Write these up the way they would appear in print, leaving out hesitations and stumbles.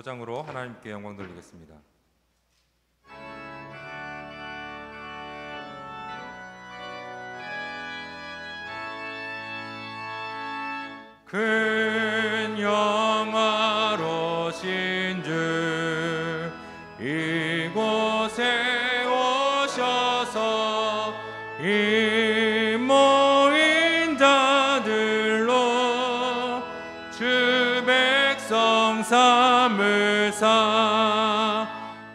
55장으로 하나님께 영광 돌리겠습니다. 큰 영화로신 주 이곳에 오셔서 이 모인 자들로 주 백성 삼으사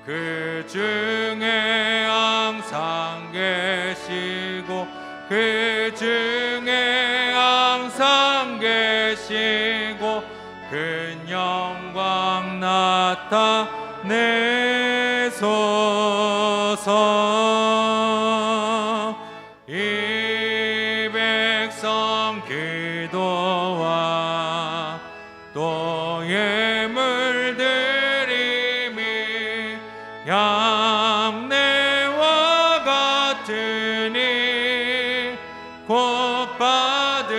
그 중에 항상 계시고 그 중에 항상 계시고 큰 영광 나타내소서. 이 백성 기도와 또 예물 드림이 양내와 같으니 곧 받으옵소서.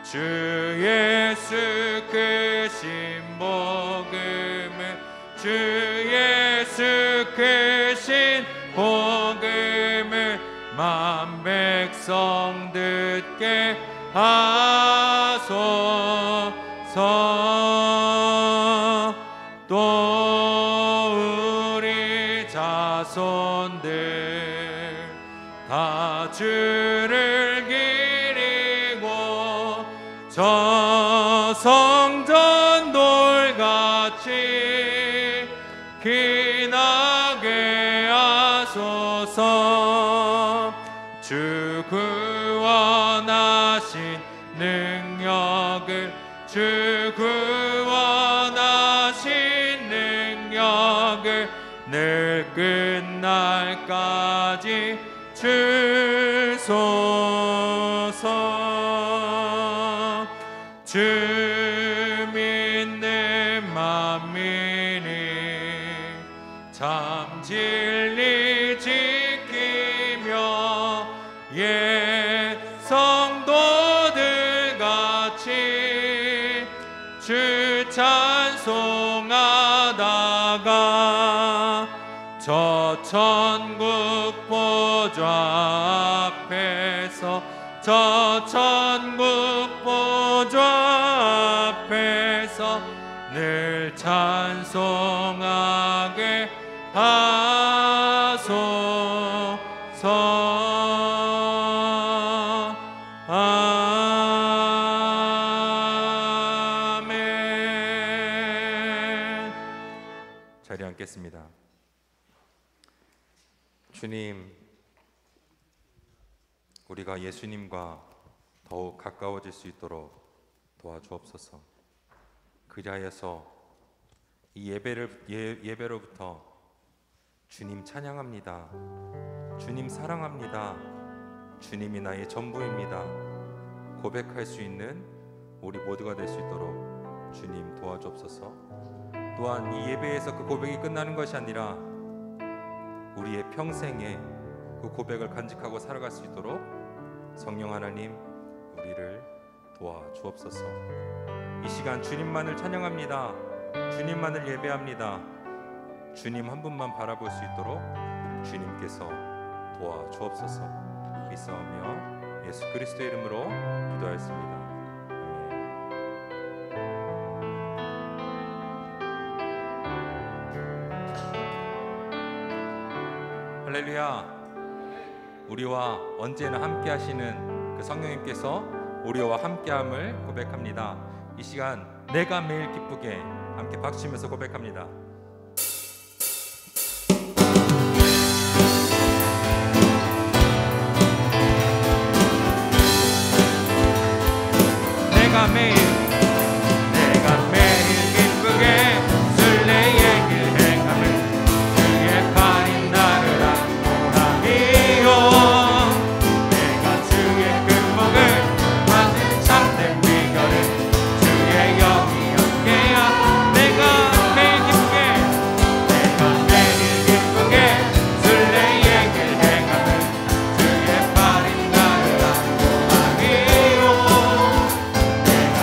주 예수 크신 복음을 주 예수 크신 복음을 만 백성 듣게 하소서. 또 우리 자손들 다 주를 기리고 저 성전 돌같이 기나게 하소서. 주 구원하신 능력을 주 구원하신 능력을 늘 끝날까지 주소서. 주 믿는 만민이 참 진리 지키며 옛 성도들 같이 주 찬송하다가 저 천국 보좌 앞에서 저 천국 보좌 앞에서 늘 찬송하게 하소서. 아멘. 자리에 앉겠습니다. 주님, 우리가 예수님과 더욱 가까워질 수 있도록 도와주옵소서. 그리하여서 이 예배로부터 주님 찬양합니다, 주님 사랑합니다, 주님이 나의 전부입니다 고백할 수 있는 우리 모두가 될 수 있도록 주님 도와주옵소서. 또한 이 예배에서 그 고백이 끝나는 것이 아니라 우리의 평생에 그 고백을 간직하고 살아갈 수 있도록 성령 하나님 우리를 도와주옵소서. 이 시간 주님만을 찬양합니다, 주님만을 예배합니다. 주님 한 분만 바라볼 수 있도록 주님께서 도와주옵소서. 믿사오며 예수 그리스도의 이름으로 기도하였습니다. 할렐루야. 우리와 언제나 함께 하시는 그 성령님께서 우리와 함께함을 고백합니다. 이 시간 내가 매일 기쁘게 함께 박수치면서 고백합니다. 내가 매일 기쁘게 순례의 길 행함을 주의 팔인 나를 안고하리요. 내가 주의 금복을 받은 참된 비결을 주의 영이 함께야. 내가 매일 기쁘게 순례의 길 행함을 주의 팔인 나를 안고하리요. 내가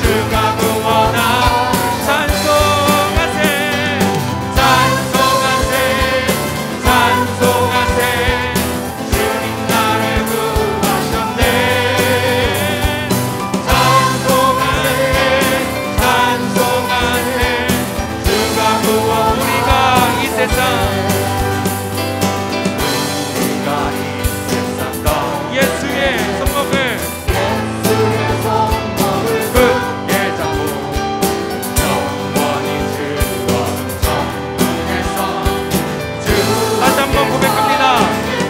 주가 구원하 찬송하세 찬송하세 찬송하세 주님 나를 구하셨네 찬송하세 찬송하세 주가 구원 우리가 이 세상 예수의 손목을 굳게 잡고 영원히 주와 정문에서 다시 한번 고백합니다.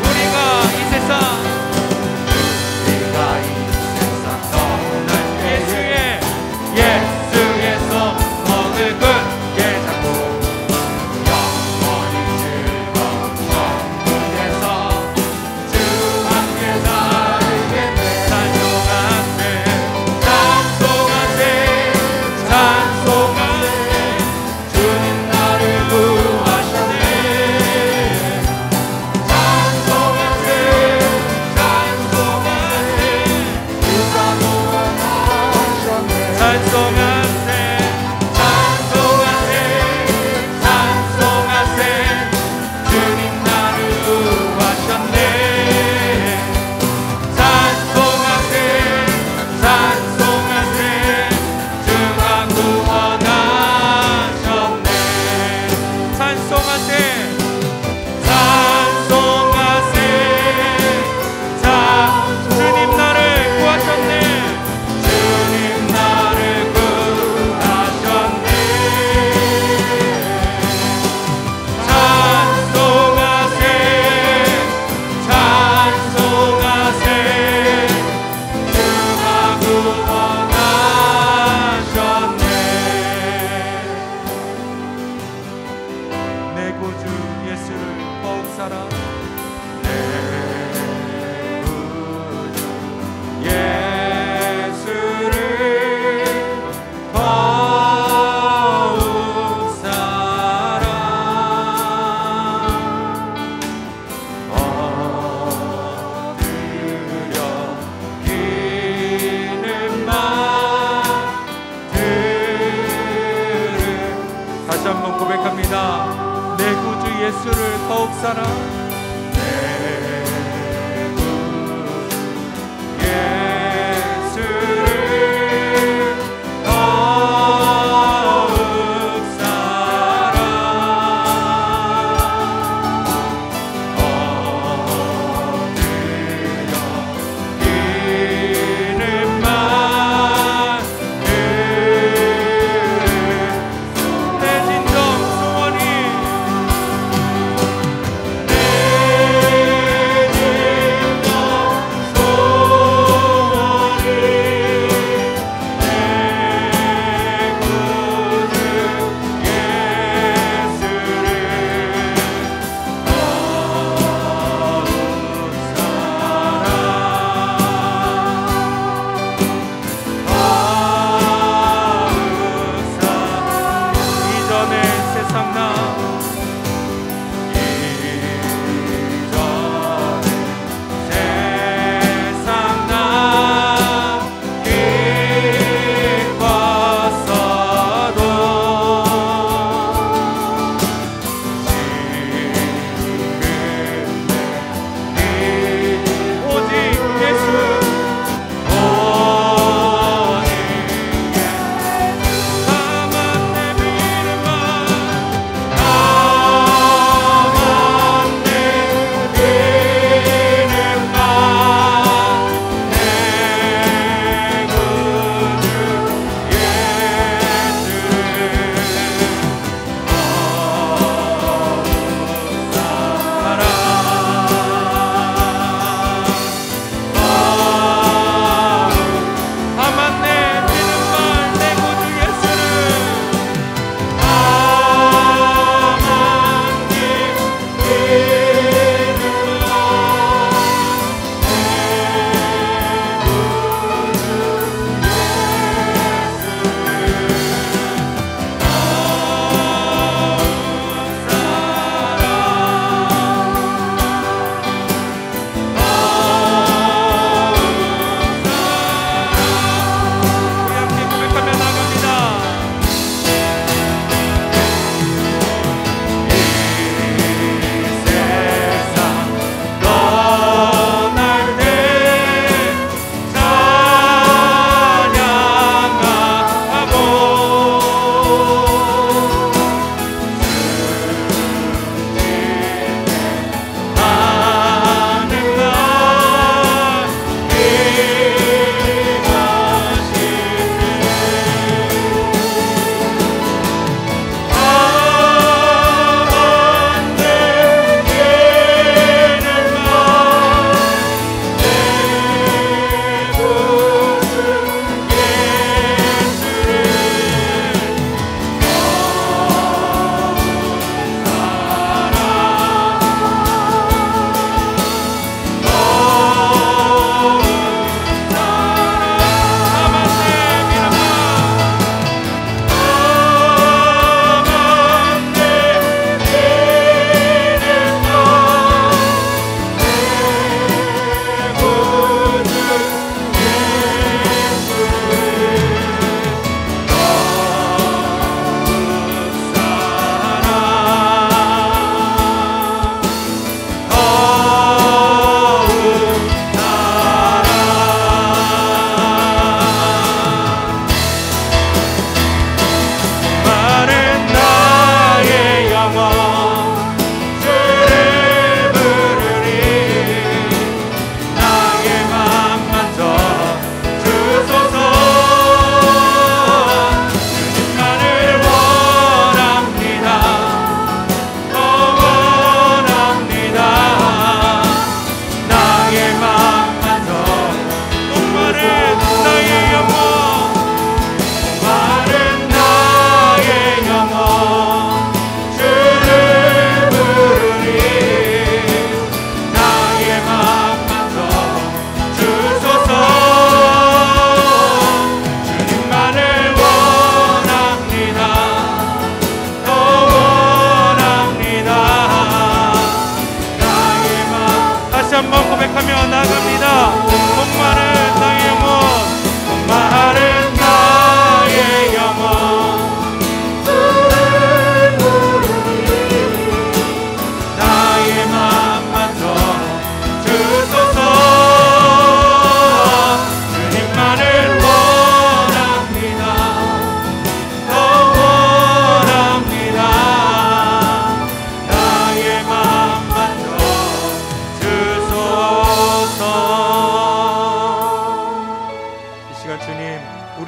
우리가 이 세상 떠날 예수의 손목을 굳게 잡고 영원히 주와 정문에서 주 함께 살겠네 찬송하세 찬송하세 찬송하세 주님 나를 구하셨네 찬송하세 찬송하세 주가 구원하셨네 찬송하세 찬송하세 찬송하세 주님 나를 구하셨네 찬송하세 찬송하세 주가 구원하셨네 찬송하세 찬송하세 주님 나를 구하셨네 주님 나를 구하셨네 찬송하세 찬송하세 주가 구원하셨네 내 구주 예수를 더욱 사랑 내 구주 예수를 더욱 사랑 엎드려 기름만 다시 한번 고백합니다. 내 구주 예수를 더욱 사랑 내 구주 예수를 더욱 사랑 엎드려 기름만 내 진정 소원이 내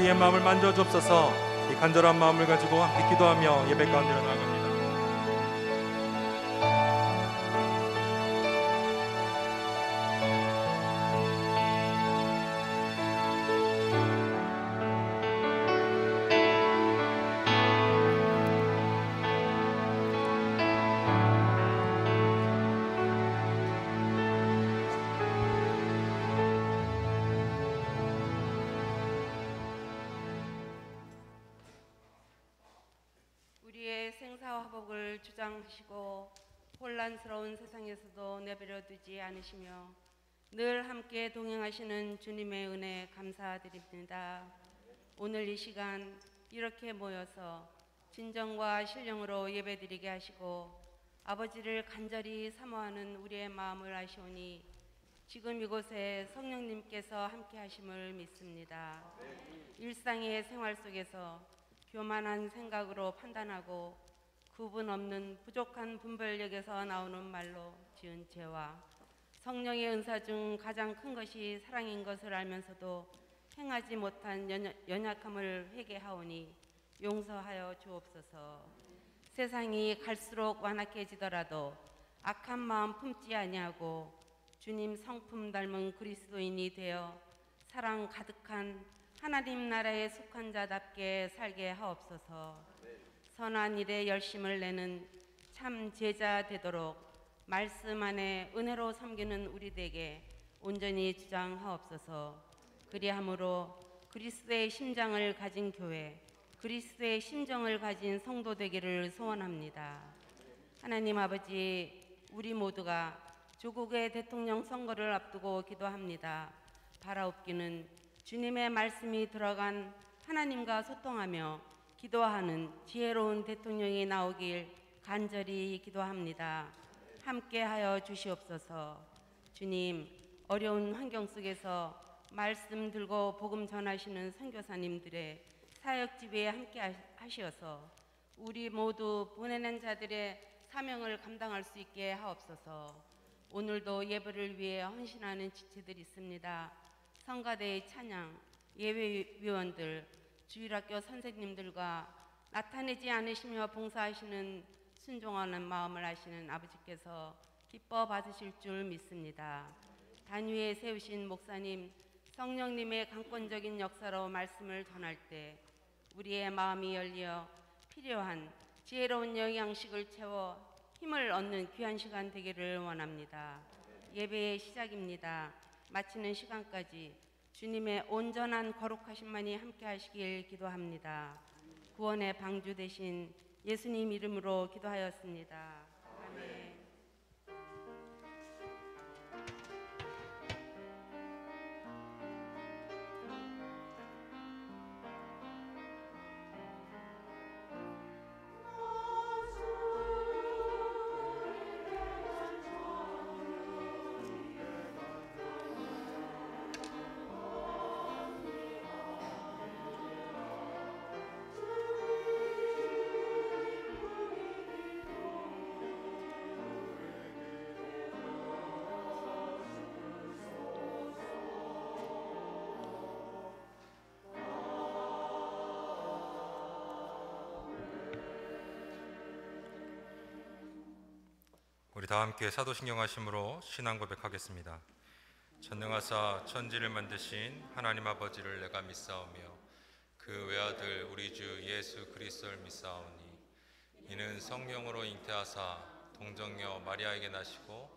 우리의 마음을 만져주옵소서. 이 간절한 마음을 가지고 함께 기도하며 예배 가운데로 나아갑니다. 우리의 생사와 화복을 주장하시고 혼란스러운 세상에서도 내버려 두지 않으시며 늘 함께 동행하시는 주님의 은혜 감사드립니다. 오늘 이 시간 이렇게 모여서 진정과 신령으로 예배드리게 하시고 아버지를 간절히 사모하는 우리의 마음을 아시오니 지금 이곳에 성령님께서 함께 하심을 믿습니다. 일상의 생활 속에서 교만한 생각으로 판단하고 구분 없는 부족한 분별력에서 나오는 말로 지은 죄와 성령의 은사 중 가장 큰 것이 사랑인 것을 알면서도 행하지 못한 연약함을 회개하오니 용서하여 주옵소서. 세상이 갈수록 완악해지더라도 악한 마음 품지 아니하고 주님 성품 닮은 그리스도인이 되어 사랑 가득한 하나님 나라에 속한 자답게 살게 하옵소서. 선한 일에 열심을 내는 참 제자 되도록 말씀 안에 은혜로 섬기는 우리들에게 온전히 주장하옵소서. 그리함으로 그리스도의 심장을 가진 교회, 그리스도의 심정을 가진 성도 되기를 소원합니다. 하나님 아버지, 우리 모두가 조국의 대통령 선거를 앞두고 기도합니다. 바라옵기는 주님의 말씀이 들어간 하나님과 소통하며 기도하는 지혜로운 대통령이 나오길 간절히 기도합니다. 함께하여 주시옵소서. 주님, 어려운 환경 속에서 말씀 들고 복음 전하시는 선교사님들의 사역 지배에 함께 하시어서 우리 모두 보내는 자들의 사명을 감당할 수 있게 하옵소서. 오늘도 예배를 위해 헌신하는 지체들이 있습니다. 성가대의 찬양, 예배위원들, 주일학교 선생님들과 나타내지 않으시며 봉사하시는 순종하는 마음을 아시는 아버지께서 기뻐 받으실 줄 믿습니다. 단위에 세우신 목사님, 성령님의 강권적인 역사로 말씀을 전할 때 우리의 마음이 열려 필요한 지혜로운 영양식을 채워 힘을 얻는 귀한 시간 되기를 원합니다. 예배의 시작입니다. 마치는 시간까지 주님의 온전한 거룩하심만이 함께 하시길 기도합니다. 구원의 방주 되신 예수님 이름으로 기도하였습니다. 아멘. 우리 다 함께 사도신경하심으로 신앙 고백하겠습니다. 전능하사 천지를 만드신 하나님 아버지를 내가 믿사오며 그 외아들 우리 주 예수 그리스도를 믿사오니 이는 성령으로 잉태하사 동정녀 마리아에게 나시고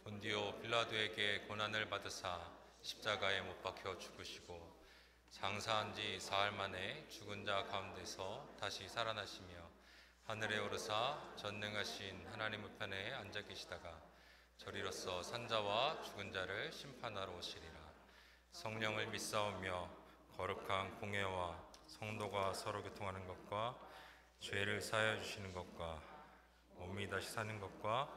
본디오 빌라도에게 고난을 받으사 십자가에 못 박혀 죽으시고 장사한 지 사흘 만에 죽은 자 가운데서 다시 살아나시며 하늘에 오르사 전능하신 하나님 우편에 앉아 계시다가 저리로서 산자와 죽은 자를 심판하러 오시리라. 성령을 믿사오며 거룩한 공예와 성도가 서로 교통하는 것과 죄를 사하여 주시는 것과 몸이 다시 사는 것과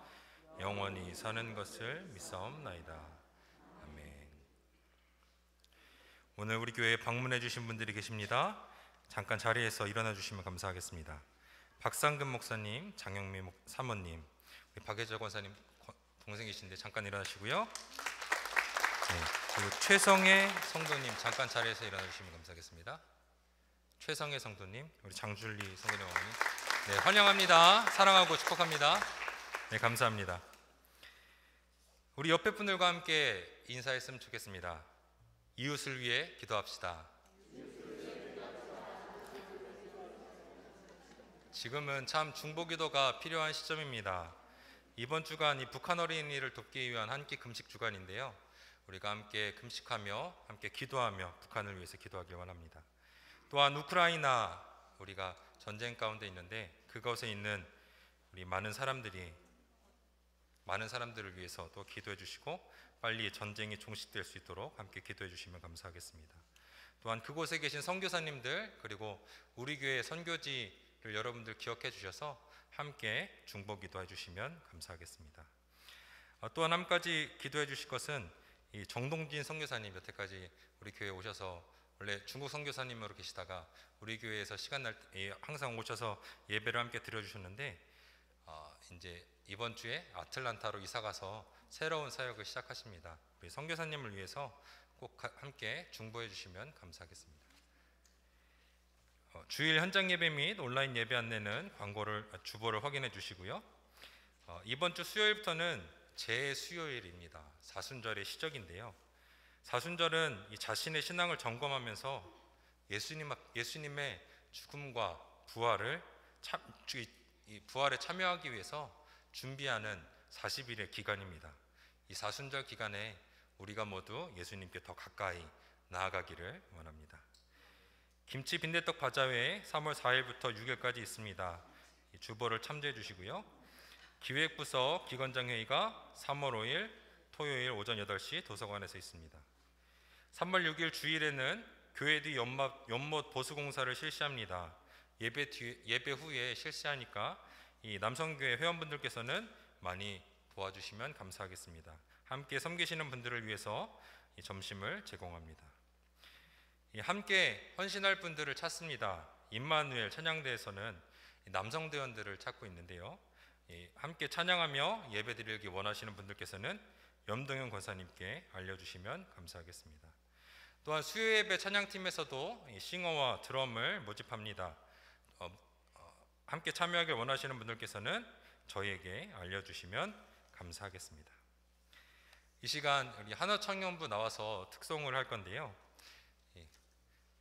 영원히 사는 것을 믿사옵나이다. 아멘. 오늘 우리 교회에 방문해 주신 분들이 계십니다. 잠깐 자리에서 일어나 주시면 감사하겠습니다. 박상근 목사님, 장영미 사모님, 우리 박혜재 권사님 동생이신데 잠깐 일어나시고요. 네, 그리고 최성애 성도님 잠깐 자리에서 일어나 주시면 감사하겠습니다. 최성애 성도님, 우리 장줄리 성도님 어머니, 네, 환영합니다. 사랑하고 축복합니다. 네, 감사합니다. 우리 옆에 분들과 함께 인사했으면 좋겠습니다. 이웃을 위해 기도합시다. 지금은 참 중보기도가 필요한 시점입니다. 이번 주간 이 북한 어린이를 돕기 위한 한 끼 금식 주간인데요. 우리가 함께 금식하며 함께 기도하며 북한을 위해서 기도하길 원합니다. 또한 우크라이나, 우리가 전쟁 가운데 있는데 그것에 있는 우리 많은 사람들을 위해서 또 기도해 주시고 빨리 전쟁이 종식될 수 있도록 함께 기도해 주시면 감사하겠습니다. 또한 그곳에 계신 선교사님들, 그리고 우리 교회 선교지를 여러분들 기억해 주셔서 함께 중보 기도해 주시면 감사하겠습니다. 또한 한 가지 기도해 주실 것은 이 정동진 선교사님, 여태까지 우리 교회에 오셔서 원래 중국 선교사님으로 계시다가 우리 교회에서 시간 날 때 항상 오셔서 예배를 함께 드려주셨는데 이제 이번 주에 아틀란타로 이사가서 새로운 사역을 시작하십니다. 우리 선교사님을 위해서 꼭 함께 중보해 주시면 감사하겠습니다. 주일 현장 예배 및 온라인 예배 안내는 주보를 확인해 주시고요. 이번 주 수요일부터는 제수요일입니다. 사순절의 시작인데요. 사순절은 이 자신의 신앙을 점검하면서 예수님의 죽음과 부활에 참여하기 위해서 준비하는 40일의 기간입니다. 이 사순절 기간에 우리가 모두 예수님께 더 가까이 나아가기를 원합니다. 김치 빈대떡 바자회 3월 4일부터 6일까지 있습니다. 이 주보를 참조해 주시고요. 기획부서 기관장 회의가 3월 5일 토요일 오전 8시 도서관에서 있습니다. 3월 6일 주일에는 교회 뒤 연못 보수 공사를 실시합니다. 예배 후에 실시하니까 이 남성교회 회원분들께서는 많이 도와주시면 감사하겠습니다. 함께 섬기시는 분들을 위해서 이 점심을 제공합니다. 함께 헌신할 분들을 찾습니다. 임마누엘 찬양대에서는 남성 대원들을 찾고 있는데요. 함께 찬양하며 예배드리기 원하시는 분들께서는 염동현 권사님께 알려주시면 감사하겠습니다. 또한 수요예배 찬양팀에서도 싱어와 드럼을 모집합니다. 함께 참여하길 원하시는 분들께서는 저희에게 알려주시면 감사하겠습니다. 이 시간 우리 한화청년부 나와서 특송을 할 건데요.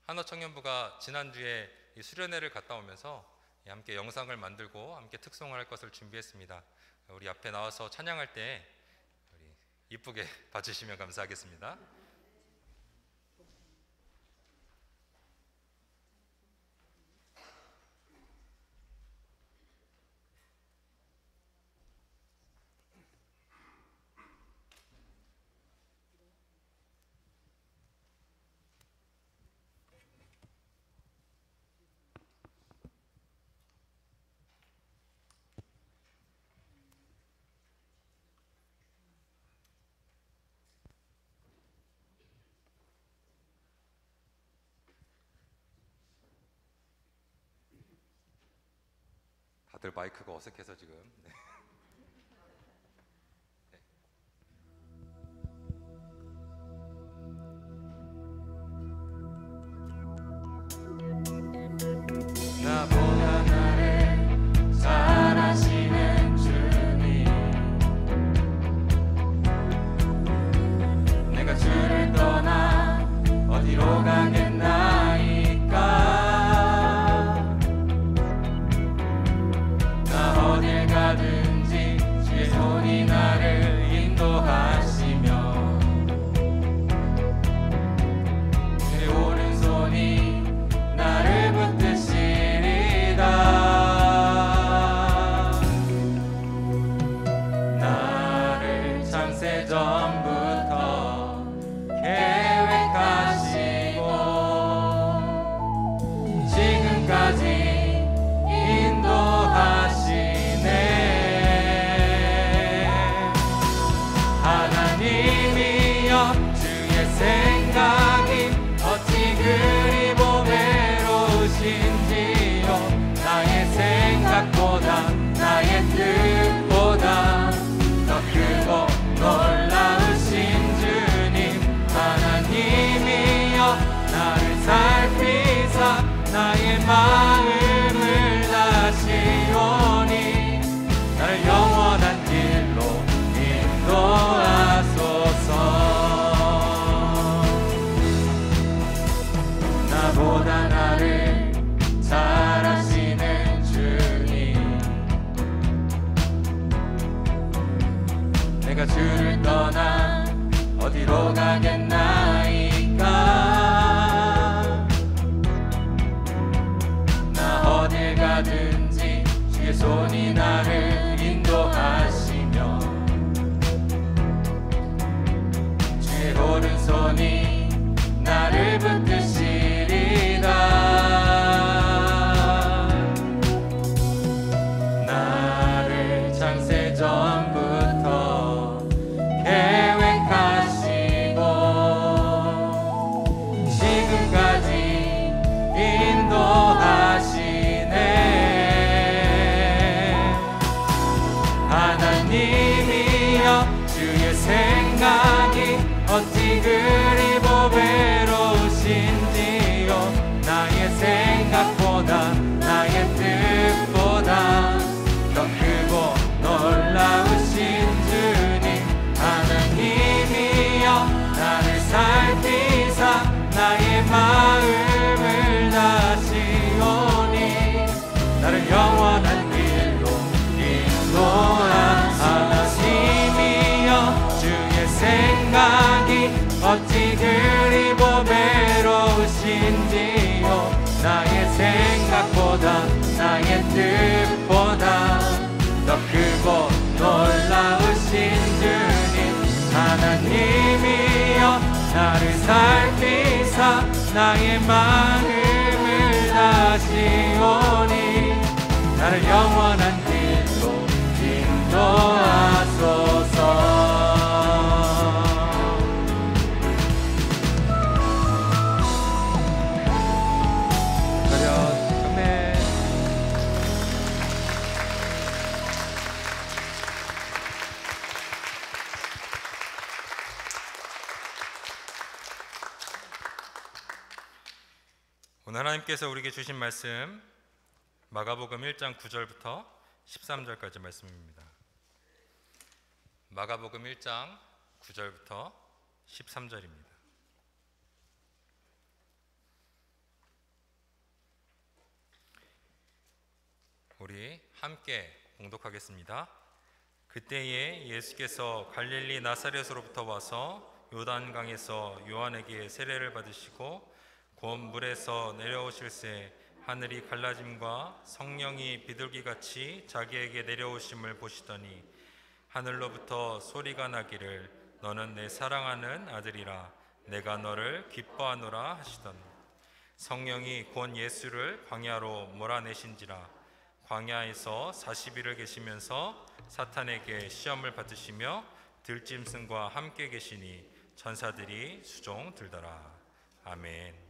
한화청년부가 지난주에 수련회를 갔다 오면서 함께 영상을 만들고 함께 특송을 할 것을 준비했습니다. 우리 앞에 나와서 찬양할 때 이쁘게 봐주시면 감사하겠습니다. 다들 마이크가 어색해서 지금. 네. 나보다 나를 잘하시는 주님, 내가 주를 떠나 어디로 가겠나이까. 나 어딜 가든 주의 손이 나를 인도하시며 주의 오른손이 나를 붙드시리다. 나를 창세 전부터 계획하시고 지금까지 인도하시네. 하나님이여 주의 생각이 어찌 그리 보배로우신지요. 나의 생각보다 나의 뜻보다 더 크고 놀라우신 주님. 하나님이여 나를 살피사 나의 마음을 다시오니 나를 영원한 길로 인도하시며 주의 생각이 어찌 그리 보배로우신지요. 나의 생각보다 나의 뜻보다 더 크고 놀라우신 주님. 하나님이여 나를 살피사 나의 마음을 다시오니 나를 영원한 길로 인도하소서. 오늘 하나님께서 우리에게 주신 말씀 마가복음 1장 9절부터 13절까지 말씀입니다. 마가복음 1장 9절부터 13절입니다. 우리 함께 봉독하겠습니다. 그때에 예수께서 갈릴리 나사렛으로부터 와서 요단강에서 요한에게 세례를 받으시고 곧 물에서 내려오실새 하늘이 갈라짐과 성령이 비둘기같이 자기에게 내려오심을 보시더니 하늘로부터 소리가 나기를 너는 내 사랑하는 아들이라 내가 너를 기뻐하노라 하시더니 성령이 곧 예수를 광야로 몰아내신지라 광야에서 40일을 계시면서 사탄에게 시험을 받으시며 들짐승과 함께 계시니 천사들이 수종 들더라. 아멘.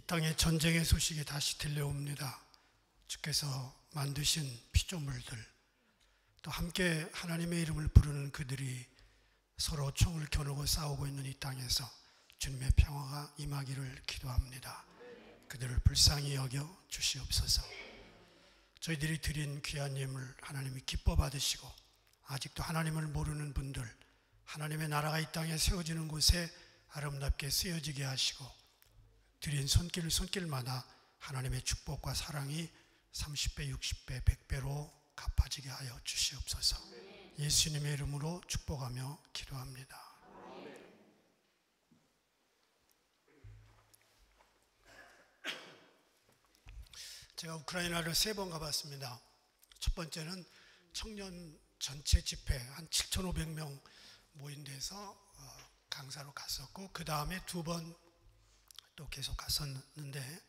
땅에 전쟁의 소식이 다시 들려옵니다. 주께서 만드신 피조물들, 또 함께 하나님의 이름을 부르는 그들이 서로 총을 겨누고 싸우고 있는 이 땅에서 주님의 평화가 임하기를 기도합니다. 그들을 불쌍히 여겨 주시옵소서. 저희들이 드린 귀한 예물 하나님이 기뻐 받으시고, 아직도 하나님을 모르는 분들, 하나님의 나라가 이 땅에 세워지는 곳에 아름답게 쓰여지게 하시고, 드린 손길마다 하나님의 축복과 사랑이 30배, 60배, 100배로 갚아지게 하여 주시옵소서. 예수님의 이름으로 축복하며 기도합니다. 제가 우크라이나를 3번 가봤습니다. 첫 번째는 청년 전체 집회 한 7,500명 모인 데서 강사로 갔었고, 그 다음에 2번 또 계속 갔었는데,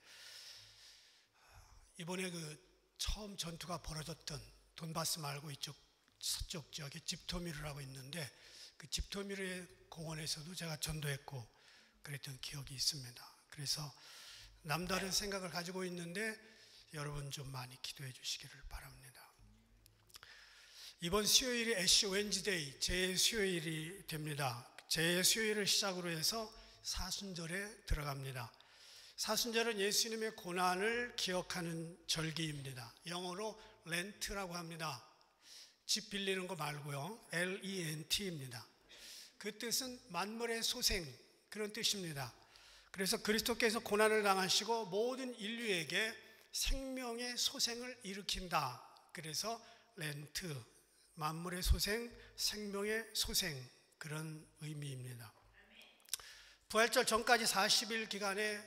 이번에 처음 전투가 벌어졌던 돈바스 말고 이쪽 서쪽 지역에 집토미르라고 있는데, 그 집토미르의 공원에서도 제가 전도했고 그랬던 기억이 있습니다. 그래서 남다른 생각을 가지고 있는데 여러분 좀 많이 기도해 주시기를 바랍니다. 이번 수요일이 애쉬 웬즈데이, 제 수요일이 됩니다. 제 수요일을 시작으로 해서 사순절에 들어갑니다. 사순절은 예수님의 고난을 기억하는 절기입니다. 영어로 렌트라고 합니다. 집 빌리는 거 말고요. Lent입니다. 그 뜻은 만물의 소생, 그런 뜻입니다. 그래서 그리스도께서 고난을 당하시고 모든 인류에게 생명의 소생을 일으킨다. 그래서 렌트, 만물의 소생, 생명의 소생, 그런 의미입니다. 부활절 전까지 40일 기간의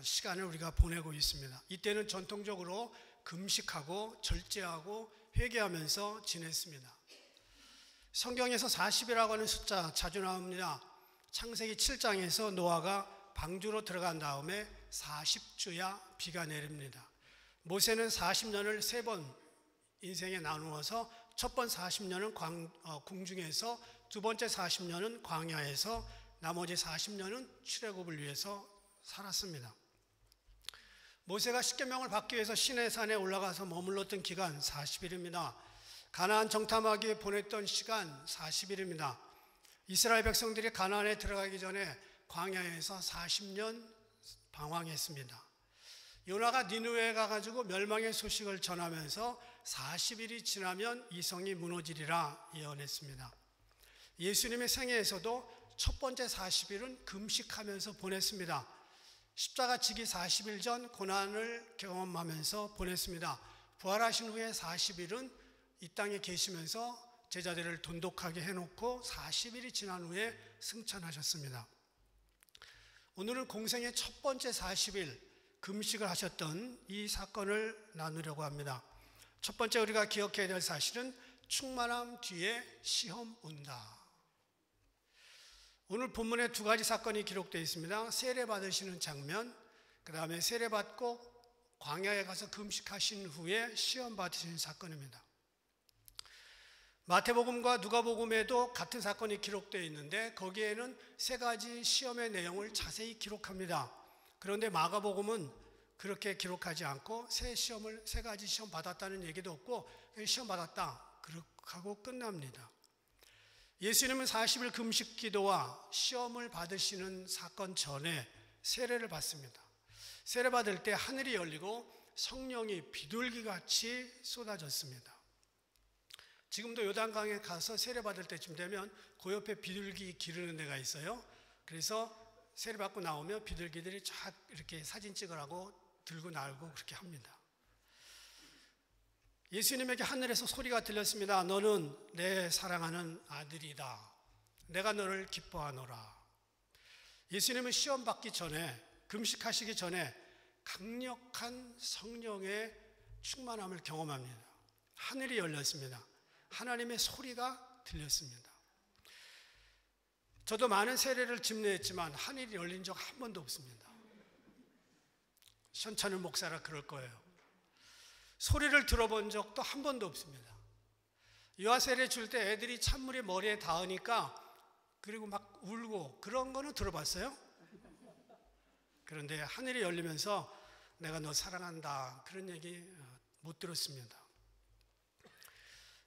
시간을 우리가 보내고 있습니다. 이때는 전통적으로 금식하고 절제하고 회개하면서 지냈습니다. 성경에서 40이라고 하는 숫자 자주 나옵니다. 창세기 7장에서 노아가 방주로 들어간 다음에 40주야 비가 내립니다. 모세는 40년을 3번 인생에 나누어서 첫 번 40년은 궁중에서, 두 번째 40년은 광야에서, 나머지 40년은 출애굽을 위해서 살았습니다. 모세가 십계명을 받기 위해서 시내산에 올라가서 머물렀던 기간 40일입니다. 가나안 정탐하기 위해 보냈던 시간 40일입니다. 이스라엘 백성들이 가나안에 들어가기 전에 광야에서 40년 방황했습니다. 요나가 니느웨에 가가지고 멸망의 소식을 전하면서 40일이 지나면 이 성이 무너지리라 예언했습니다. 예수님의 생애에서도 첫 번째 40일은 금식하면서 보냈습니다. 십자가 지기 40일 전 고난을 경험하면서 보냈습니다. 부활하신 후에 40일은 이 땅에 계시면서 제자들을 돈독하게 해놓고 40일이 지난 후에 승천하셨습니다. 오늘은 공생의 첫 번째 40일 금식을 하셨던 이 사건을 나누려고 합니다. 첫 번째 우리가 기억해야 될 사실은 충만함 뒤에 시험 온다. 오늘 본문에 2가지 사건이 기록되어 있습니다. 세례 받으시는 장면, 그 다음에 세례 받고 광야에 가서 금식하신 후에 시험 받으시는 사건입니다. 마태복음과 누가복음에도 같은 사건이 기록되어 있는데 거기에는 3가지 시험의 내용을 자세히 기록합니다. 그런데 마가복음은 그렇게 기록하지 않고 3가지 시험 받았다는 얘기도 없고 시험 받았다 그렇게 하고 끝납니다. 예수님은 40일 금식 기도와 시험을 받으시는 사건 전에 세례를 받습니다. 세례 받을 때 하늘이 열리고 성령이 비둘기같이 쏟아졌습니다. 지금도 요단강에 가서 세례 받을 때쯤 되면 그 옆에 비둘기 기르는 데가 있어요. 그래서 세례 받고 나오면 비둘기들이 쫙 이렇게 사진 찍으라고 들고 날고 그렇게 합니다. 예수님에게 하늘에서 소리가 들렸습니다. 너는 내 사랑하는 아들이다. 내가 너를 기뻐하노라. 예수님은 시험 받기 전에, 금식하시기 전에 강력한 성령의 충만함을 경험합니다. 하늘이 열렸습니다. 하나님의 소리가 들렸습니다. 저도 많은 세례를 집례했지만 하늘이 열린 적 한 번도 없습니다. 현찬을 목사라 그럴 거예요. 소리를 들어본 적도 한 번도 없습니다. 유아세례 줄 때 애들이 찬물이 머리에 닿으니까 그리고 막 울고 그런 거는 들어봤어요? 그런데 하늘이 열리면서 내가 너 사랑한다 그런 얘기 못 들었습니다.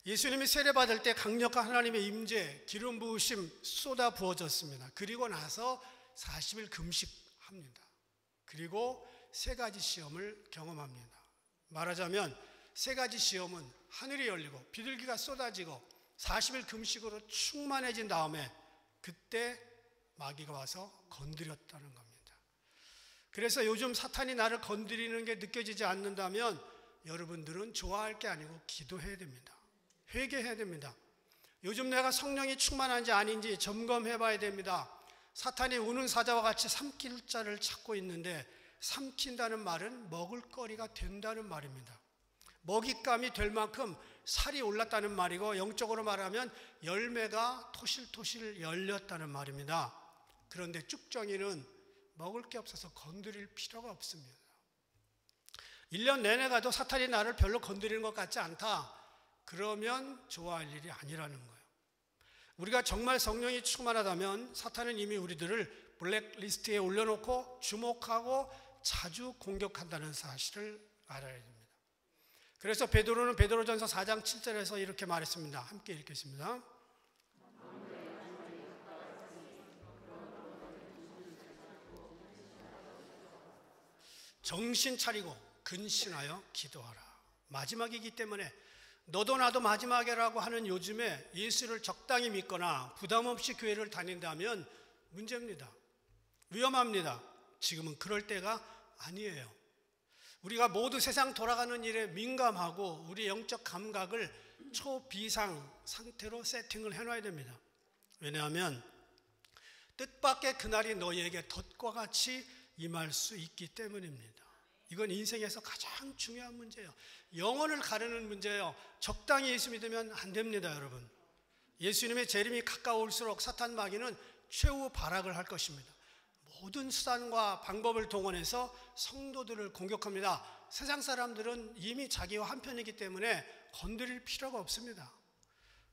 예수님이 세례받을 때 강력한 하나님의 임재, 기름 부으심 쏟아 부어졌습니다. 그리고 나서 40일 금식합니다. 그리고 세 가지 시험을 경험합니다. 말하자면 세 가지 시험은 하늘이 열리고 비둘기가 쏟아지고 40일 금식으로 충만해진 다음에 그때 마귀가 와서 건드렸다는 겁니다. 그래서 요즘 사탄이 나를 건드리는 게 느껴지지 않는다면 여러분들은 좋아할 게 아니고 기도해야 됩니다. 회개해야 됩니다. 요즘 내가 성령이 충만한지 아닌지 점검해 봐야 됩니다. 사탄이 우는 사자와 같이 삼킬 자를 찾고 있는데 삼킨다는 말은 먹을거리가 된다는 말입니다. 먹잇감이 될 만큼 살이 올랐다는 말이고 영적으로 말하면 열매가 토실토실 열렸다는 말입니다. 그런데 쭉정이는 먹을 게 없어서 건드릴 필요가 없습니다. 1년 내내 가도 사탄이 나를 별로 건드리는 것 같지 않다. 그러면 좋아할 일이 아니라는 거예요. 우리가 정말 성령이 충만하다면 사탄은 이미 우리들을 블랙리스트에 올려놓고 주목하고 자주 공격한다는 사실을 알아야 됩니다. 그래서 베드로는 베드로전서 4장 7절에서 이렇게 말했습니다. 함께 읽겠습니다. 정신 차리고 근신하여 기도하라. 마지막이기 때문에 너도 나도 마지막이라고 하는 요즘에 예수를 적당히 믿거나 부담 없이 교회를 다닌다면 문제입니다. 위험합니다. 지금은 그럴 때가 아니에요. 우리가 모두 세상 돌아가는 일에 민감하고 우리 영적 감각을 초비상 상태로 세팅을 해놔야 됩니다. 왜냐하면 뜻밖의 그날이 너희에게 덫과 같이 임할 수 있기 때문입니다. 이건 인생에서 가장 중요한 문제예요. 영혼을 가르는 문제예요. 적당히 예수 믿으면 안 됩니다, 여러분. 예수님의 재림이 가까울수록 사탄 마귀는 최후 발악을 할 것입니다. 모든 수단과 방법을 동원해서 성도들을 공격합니다. 세상 사람들은 이미 자기와 한편이기 때문에 건드릴 필요가 없습니다.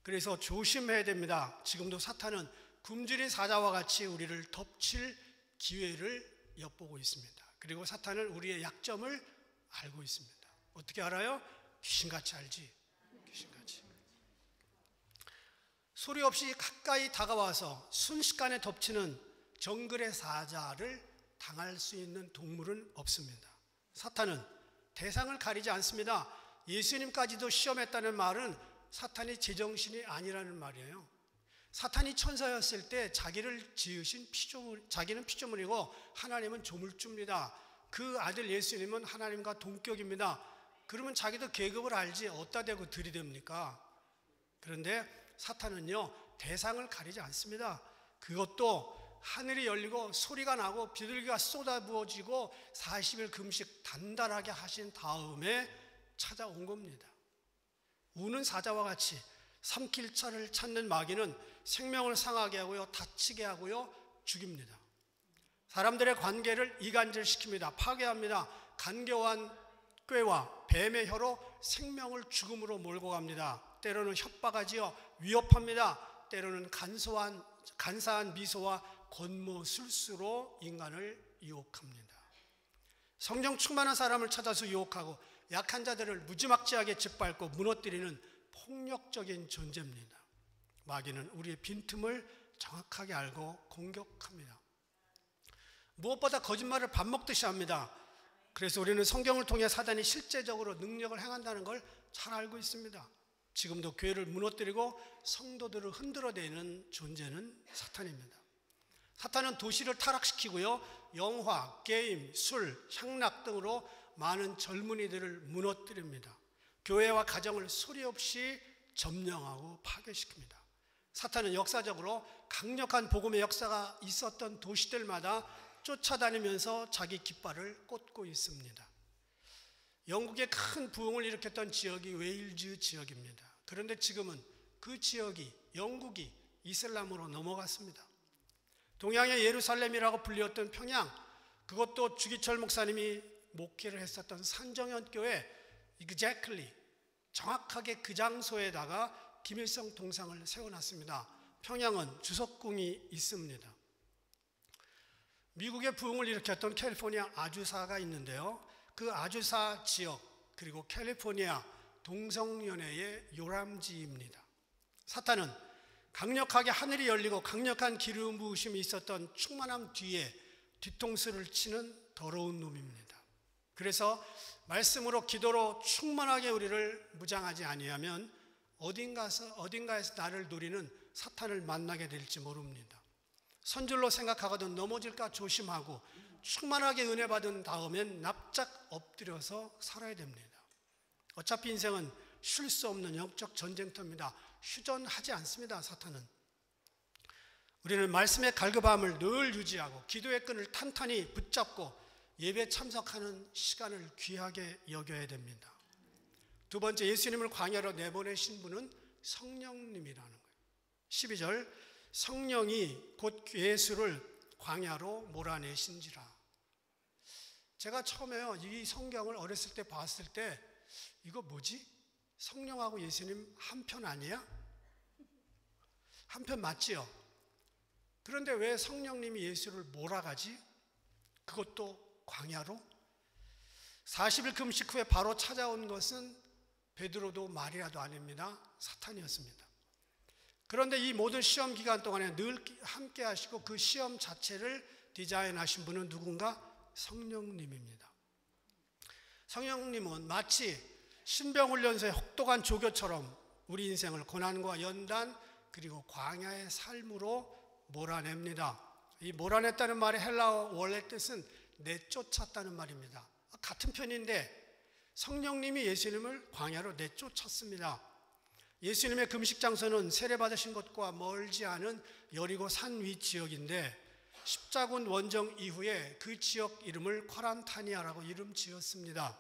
그래서 조심해야 됩니다. 지금도 사탄은 굶주린 사자와 같이 우리를 덮칠 기회를 엿보고 있습니다. 그리고 사탄은 우리의 약점을 알고 있습니다. 어떻게 알아요? 귀신같이 알지. 귀신같이. 소리 없이 가까이 다가와서 순식간에 덮치는 정글의 사자를 당할 수 있는 동물은 없습니다. 사탄은 대상을 가리지 않습니다. 예수님까지도 시험했다는 말은 사탄이 제정신이 아니라는 말이에요. 사탄이 천사였을 때 자기를 지으신 자기는 피조물이고 하나님은 조물주입니다. 그 아들 예수님은 하나님과 동격입니다. 그러면 자기도 계급을 알지 어디다 대고 들이댑니까? 그런데 사탄은요 대상을 가리지 않습니다. 그것도 하늘이 열리고 소리가 나고 비둘기가 쏟아부어지고 40일 금식 단단하게 하신 다음에 찾아온 겁니다. 우는 사자와 같이 삼킬 자를 찾는 마귀는 생명을 상하게 하고요, 다치게 하고요, 죽입니다. 사람들의 관계를 이간질시킵니다. 파괴합니다. 간교한 꾀와 뱀의 혀로 생명을 죽음으로 몰고 갑니다. 때로는 협박하지요, 위협합니다. 때로는 간사한 미소와 권모술수로 인간을 유혹합니다. 성령 충만한 사람을 찾아서 유혹하고 약한 자들을 무지막지하게 짓밟고 무너뜨리는 폭력적인 존재입니다. 마귀는 우리의 빈틈을 정확하게 알고 공격합니다. 무엇보다 거짓말을 밥 먹듯이 합니다. 그래서 우리는 성경을 통해 사단이 실제적으로 능력을 행한다는 걸 잘 알고 있습니다. 지금도 교회를 무너뜨리고 성도들을 흔들어대는 존재는 사탄입니다. 사탄은 도시를 타락시키고요, 영화, 게임, 술, 향락 등으로 많은 젊은이들을 무너뜨립니다. 교회와 가정을 소리 없이 점령하고 파괴시킵니다. 사탄은 역사적으로 강력한 복음의 역사가 있었던 도시들마다 쫓아다니면서 자기 깃발을 꽂고 있습니다. 영국의 큰 부흥을 일으켰던 지역이 웨일즈 지역입니다. 그런데 지금은 그 지역이, 영국이 이슬람으로 넘어갔습니다. 동양의 예루살렘이라고 불렸던 평양, 그것도 주기철 목사님이 목회를 했었던 산정현교회, exactly, 정확하게 그 장소에다가 김일성 동상을 세워놨습니다. 평양은 주석궁이 있습니다. 미국의 부흥을 일으켰던 캘리포니아 아주사가 있는데요. 그 아주사 지역 그리고 캘리포니아 동성연애의 요람지입니다. 사탄은 강력하게 하늘이 열리고 강력한 기름 부으심이 있었던 충만함 뒤에 뒤통수를 치는 더러운 놈입니다. 그래서 말씀으로 기도로 충만하게 우리를 무장하지 아니하면 어딘가에서 나를 노리는 사탄을 만나게 될지 모릅니다. 선줄로 생각하거든 넘어질까 조심하고 충만하게 은혜 받은 다음엔 납작 엎드려서 살아야 됩니다. 어차피 인생은 쉴 수 없는 영적 전쟁터입니다. 휴전하지 않습니다. 사탄은. 우리는 말씀의 갈급함을 늘 유지하고 기도의 끈을 탄탄히 붙잡고 예배 참석하는 시간을 귀하게 여겨야 됩니다. 두 번째, 예수님을 광야로 내보내신 분은 성령님이라는 거예요. 12절, 성령이 곧 예수를 광야로 몰아내신지라. 제가 처음에요, 이 성경을 어렸을 때 봤을 때 이거 뭐지? 성령하고 예수님 한편 아니야? 한편 맞지요? 그런데 왜 성령님이 예수를 몰아가지? 그것도 광야로? 40일 금식 후에 바로 찾아온 것은 베드로도 마리아도 아닙니다. 사탄이었습니다. 그런데 이 모든 시험 기간 동안에 늘 함께 하시고 그 시험 자체를 디자인하신 분은 누군가? 성령님입니다. 성령님은 마치 신병훈련소의 혹독한 조교처럼 우리 인생을 고난과 연단 그리고 광야의 삶으로 몰아냅니다. 이 몰아냈다는 말의 헬라어 원래 뜻은 내쫓았다는 말입니다. 같은 편인데 성령님이 예수님을 광야로 내쫓았습니다. 예수님의 금식 장소는 세례받으신 것과 멀지 않은 여리고 산 위 지역인데 십자군 원정 이후에 그 지역 이름을 쿼란타니아라고 이름 지었습니다.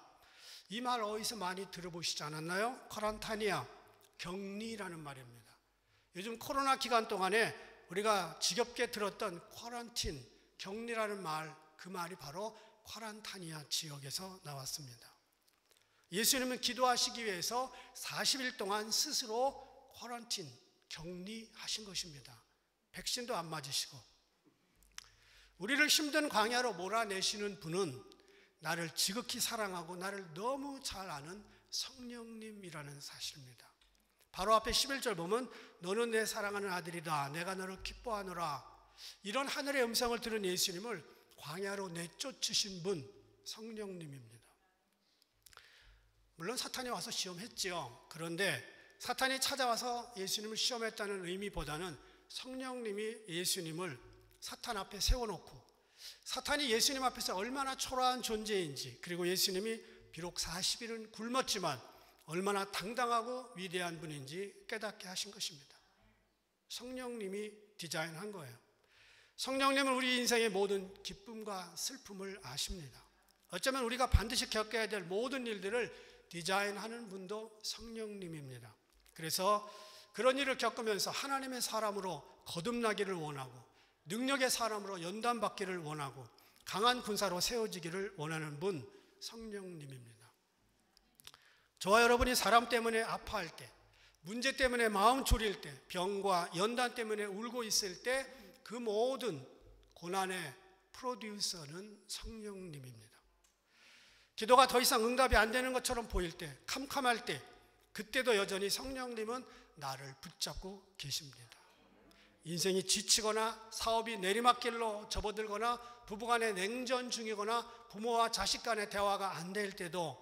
이 말 어디서 많이 들어보시지 않았나요? 쿼란타니아, 격리라는 말입니다. 요즘 코로나 기간 동안에 우리가 지겹게 들었던 쿼런틴, 격리라는 말, 그 말이 바로 쿼란타니아 지역에서 나왔습니다. 예수님은 기도하시기 위해서 40일 동안 스스로 쿼런틴, 격리하신 것입니다. 백신도 안 맞으시고. 우리를 힘든 광야로 몰아내시는 분은 나를 지극히 사랑하고 나를 너무 잘 아는 성령님이라는 사실입니다. 바로 앞에 11절 보면 너는 내 사랑하는 아들이다. 내가 너를 기뻐하노라. 이런 하늘의 음성을 들은 예수님을 광야로 내쫓으신 분 성령님입니다. 물론 사탄이 와서 시험했지요. 그런데 사탄이 찾아와서 예수님을 시험했다는 의미보다는 성령님이 예수님을 사탄 앞에 세워놓고 사탄이 예수님 앞에서 얼마나 초라한 존재인지 그리고 예수님이 비록 40일은 굶었지만 얼마나 당당하고 위대한 분인지 깨닫게 하신 것입니다. 성령님이 디자인한 거예요. 성령님은 우리 인생의 모든 기쁨과 슬픔을 아십니다. 어쩌면 우리가 반드시 겪어야 될 모든 일들을 디자인하는 분도 성령님입니다. 그래서 그런 일을 겪으면서 하나님의 사람으로 거듭나기를 원하고 능력의 사람으로 연단받기를 원하고 강한 군사로 세워지기를 원하는 분 성령님입니다. 저와 여러분이 사람 때문에 아파할 때, 문제 때문에 마음 졸일 때, 병과 연단 때문에 울고 있을 때 그 모든 고난의 프로듀서는 성령님입니다. 기도가 더 이상 응답이 안 되는 것처럼 보일 때, 캄캄할 때, 그때도 여전히 성령님은 나를 붙잡고 계십니다. 인생이 지치거나 사업이 내리막길로 접어들거나 부부간의 냉전 중이거나 부모와 자식 간의 대화가 안 될 때도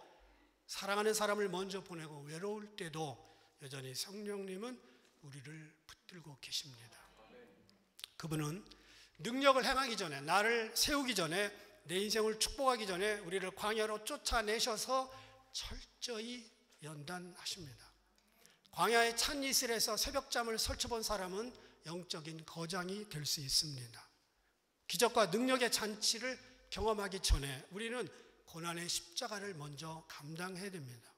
사랑하는 사람을 먼저 보내고 외로울 때도 여전히 성령님은 우리를 붙들고 계십니다. 그분은 능력을 행하기 전에 나를 세우기 전에 내 인생을 축복하기 전에 우리를 광야로 쫓아내셔서 철저히 연단하십니다. 광야의 찬 이슬에서 새벽잠을 설쳐본 사람은 영적인 거장이 될 수 있습니다. 기적과 능력의 잔치를 경험하기 전에 우리는 고난의 십자가를 먼저 감당해야 됩니다.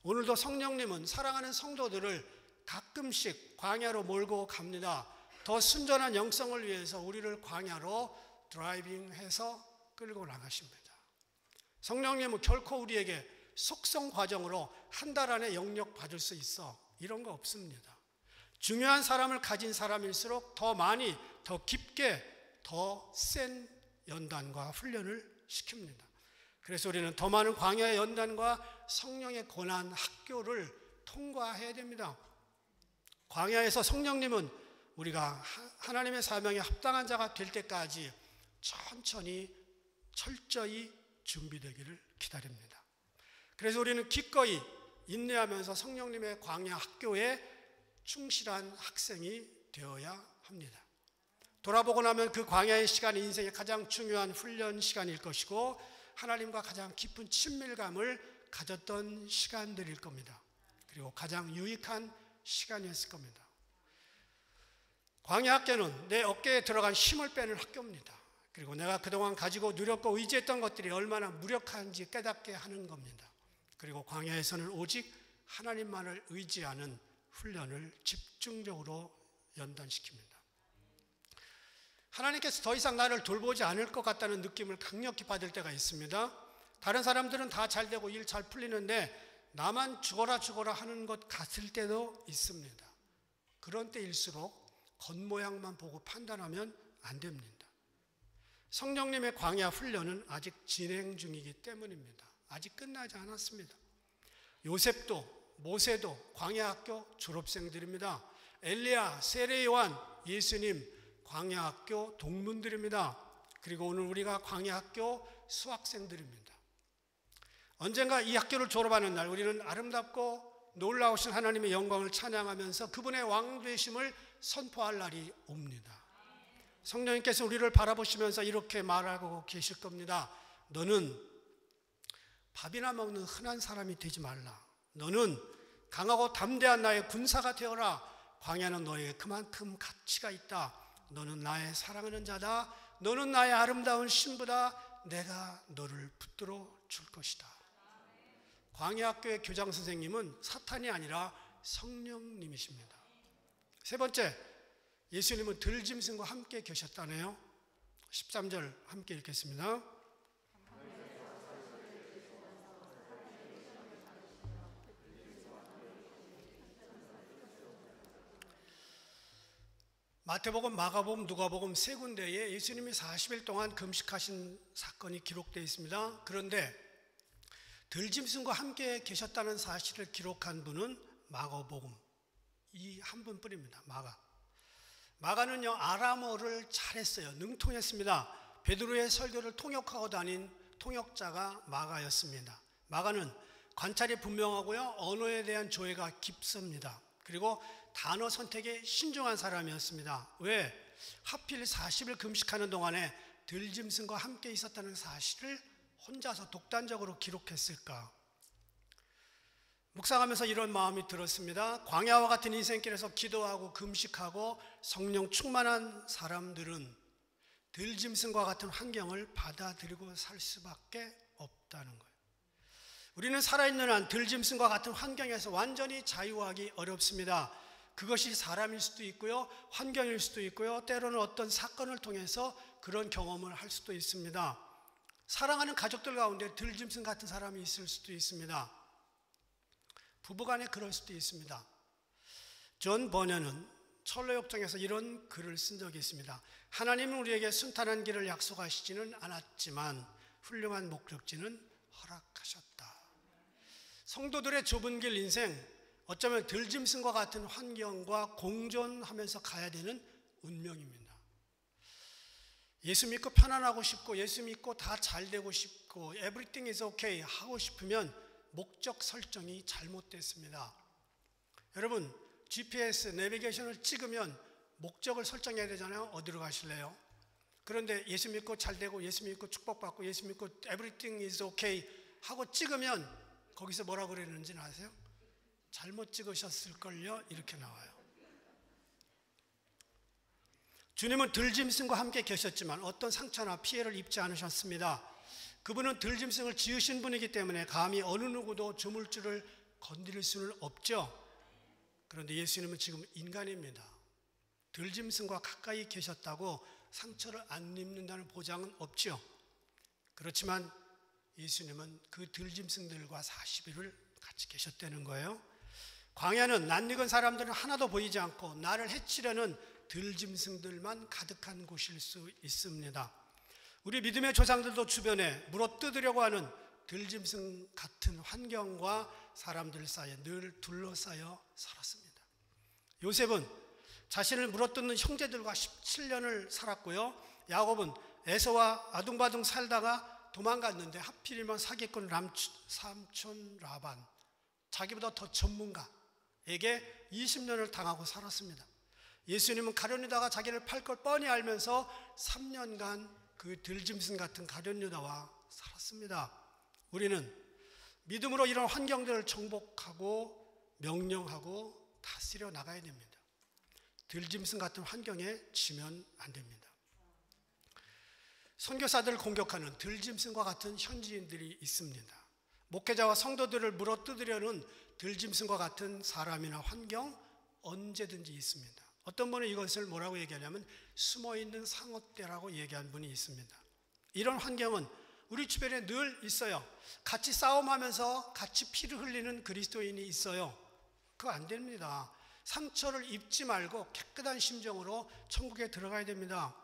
오늘도 성령님은 사랑하는 성도들을 가끔씩 광야로 몰고 갑니다. 더 순전한 영성을 위해서 우리를 광야로 드라이빙해서 끌고 나가십니다. 성령님은 결코 우리에게 속성 과정으로 한 달 안에 영역 받을 수 있어 이런 거 없습니다. 중요한 사람을 가진 사람일수록 더 많이, 더 깊게, 더 센 연단과 훈련을 시킵니다. 그래서 우리는 더 많은 광야의 연단과 성령의 고난 학교를 통과해야 됩니다. 광야에서 성령님은 우리가 하나님의 사명에 합당한 자가 될 때까지 천천히 철저히 준비되기를 기다립니다. 그래서 우리는 기꺼이 인내하면서 성령님의 광야 학교에 충실한 학생이 되어야 합니다. 돌아보고 나면 그 광야의 시간이 인생의 가장 중요한 훈련 시간일 것이고 하나님과 가장 깊은 친밀감을 가졌던 시간들일 겁니다. 그리고 가장 유익한 시간이었을 겁니다. 광야 학교는 내 어깨에 들어간 힘을 빼는 학교입니다. 그리고 내가 그동안 가지고 누렸고 의지했던 것들이 얼마나 무력한지 깨닫게 하는 겁니다. 그리고 광야에서는 오직 하나님만을 의지하는 훈련을 집중적으로 연단시킵니다. 하나님께서 더 이상 나를 돌보지 않을 것 같다는 느낌을 강력히 받을 때가 있습니다. 다른 사람들은 다 잘 되고 일 잘 풀리는데 나만 죽어라 하는 것 같을 때도 있습니다. 그런 때일수록 겉모양만 보고 판단하면 안 됩니다. 성령님의 광야 훈련은 아직 진행 중이기 때문입니다. 아직 끝나지 않았습니다. 요셉도 모세도 광야학교 졸업생들입니다. 엘리야, 세례요한, 예수님 광야학교 동문들입니다. 그리고 오늘 우리가 광야학교 수학생들입니다. 언젠가 이 학교를 졸업하는 날 우리는 아름답고 놀라우신 하나님의 영광을 찬양하면서 그분의 왕되심을 선포할 날이 옵니다. 성령님께서 우리를 바라보시면서 이렇게 말하고 계실 겁니다. 너는 밥이나 먹는 흔한 사람이 되지 말라. 너는 강하고 담대한 나의 군사가 되어라. 광야는 너에게 그만큼 가치가 있다. 너는 나의 사랑하는 자다. 너는 나의 아름다운 신부다. 내가 너를 붙들어 줄 것이다. 광야학교의 교장 선생님은 사탄이 아니라 성령님이십니다. 세 번째, 예수님은 들짐승과 함께 계셨다네요. 13절 함께 읽겠습니다. 마태복음, 마가복음, 누가복음 세 군데에 예수님이 40일 동안 금식하신 사건이 기록되어 있습니다. 그런데 들짐승과 함께 계셨다는 사실을 기록한 분은 마가복음 이 한 분뿐입니다. 마가는요 아람어를 잘했어요. 능통했습니다. 베드로의 설교를 통역하고 다닌 통역자가 마가였습니다. 마가는 관찰이 분명하고요 언어에 대한 조예가 깊습니다. 그리고 단어 선택에 신중한 사람이었습니다. 왜? 하필 40일 금식하는 동안에 들짐승과 함께 있었다는 사실을 혼자서 독단적으로 기록했을까? 묵상하면서 이런 마음이 들었습니다. 광야와 같은 인생길에서 기도하고 금식하고 성령 충만한 사람들은 들짐승과 같은 환경을 받아들이고 살 수밖에 없다는 거예요. 우리는 살아있는 한 들짐승과 같은 환경에서 완전히 자유하기 어렵습니다. 그것이 사람일 수도 있고요, 환경일 수도 있고요, 때로는 어떤 사건을 통해서 그런 경험을 할 수도 있습니다. 사랑하는 가족들 가운데 들짐승 같은 사람이 있을 수도 있습니다. 부부간에 그럴 수도 있습니다. 존 버녀는 철로역정에서 이런 글을 쓴 적이 있습니다. 하나님은 우리에게 순탄한 길을 약속하시지는 않았지만 훌륭한 목적지는 허락하셨다. 성도들의 좁은 길 인생, 어쩌면 들짐승과 같은 환경과 공존하면서 가야 되는 운명입니다. 예수 믿고 편안하고 싶고 예수 믿고 다 잘 되고 싶고 everything is okay 하고 싶으면 목적 설정이 잘못됐습니다. 여러분 GPS 내비게이션을 찍으면 목적을 설정해야 되잖아요. 어디로 가실래요? 그런데 예수 믿고 잘 되고 예수 믿고 축복받고 예수 믿고 everything is okay 하고 찍으면 거기서 뭐라고 그랬는지 아세요? 잘못 찍으셨을걸요? 이렇게 나와요. 주님은 들짐승과 함께 계셨지만 어떤 상처나 피해를 입지 않으셨습니다. 그분은 들짐승을 지으신 분이기 때문에 감히 어느 누구도 조물주를 건드릴 수는 없죠. 그런데 예수님은 지금 인간입니다. 들짐승과 가까이 계셨다고 상처를 안 입는다는 보장은 없죠. 그렇지만 예수님은 그 들짐승들과 40일을 같이 계셨다는 거예요. 광야는 낯익은 사람들은 하나도 보이지 않고 나를 해치려는 들짐승들만 가득한 곳일 수 있습니다. 우리 믿음의 조상들도 주변에 물어뜯으려고 하는 들짐승 같은 환경과 사람들 사이에 늘 둘러싸여 살았습니다. 요셉은 자신을 물어뜯는 형제들과 17년을 살았고요. 야곱은 에서와 아둥바둥 살다가 도망갔는데 하필이면 사기꾼 삼촌 라반, 자기보다 더 전문가에게 20년을 당하고 살았습니다. 예수님은 가룟 유다가 자기를 팔 걸 뻔히 알면서 3년간 그 들짐승 같은 가룟 유다와 살았습니다. 우리는 믿음으로 이런 환경들을 정복하고 명령하고 다스려 나가야 됩니다. 들짐승 같은 환경에 지면 안 됩니다. 선교사들을 공격하는 들짐승과 같은 현지인들이 있습니다. 목회자와 성도들을 물어뜯으려는 들짐승과 같은 사람이나 환경 언제든지 있습니다. 어떤 분은 이것을 뭐라고 얘기하냐면 숨어있는 상어떼라고 얘기한 분이 있습니다. 이런 환경은 우리 주변에 늘 있어요. 같이 싸움하면서 같이 피를 흘리는 그리스도인이 있어요. 그거 안 됩니다. 상처를 입지 말고 깨끗한 심정으로 천국에 들어가야 됩니다.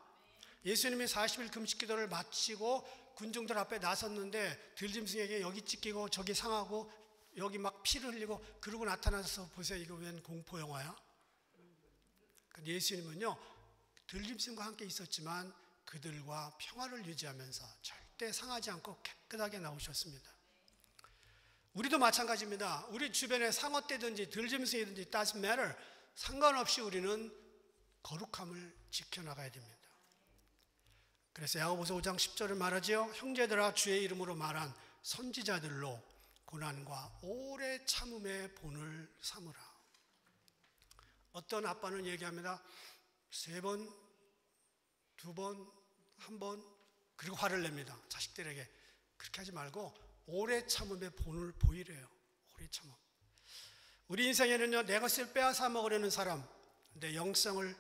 예수님이 40일 금식 기도를 마치고 군중들 앞에 나섰는데 들짐승에게 여기 찢기고 저기 상하고 여기 막 피를 흘리고 그러고 나타나서 보세요. 이거 웬 공포 영화야? 예수님은요, 들짐승과 함께 있었지만 그들과 평화를 유지하면서 절대 상하지 않고 깨끗하게 나오셨습니다. 우리도 마찬가지입니다. 우리 주변에 상어떼든지 들짐승이든지 doesn't matter. 상관없이 우리는 거룩함을 지켜나가야 됩니다. 그래서 야고보서 5장 10절을 말하지요. 형제들아 주의 이름으로 말한 선지자들로 고난과 오래 참음의 본을 삼으라. 어떤 아빠는 얘기합니다. 3번, 2번, 1번 그리고 화를 냅니다. 자식들에게. 그렇게 하지 말고 오래 참음의 본을 보이래요. 오래 참음. 우리 인생에는요, 내 것을 빼앗아 먹으려는 사람, 내 영성을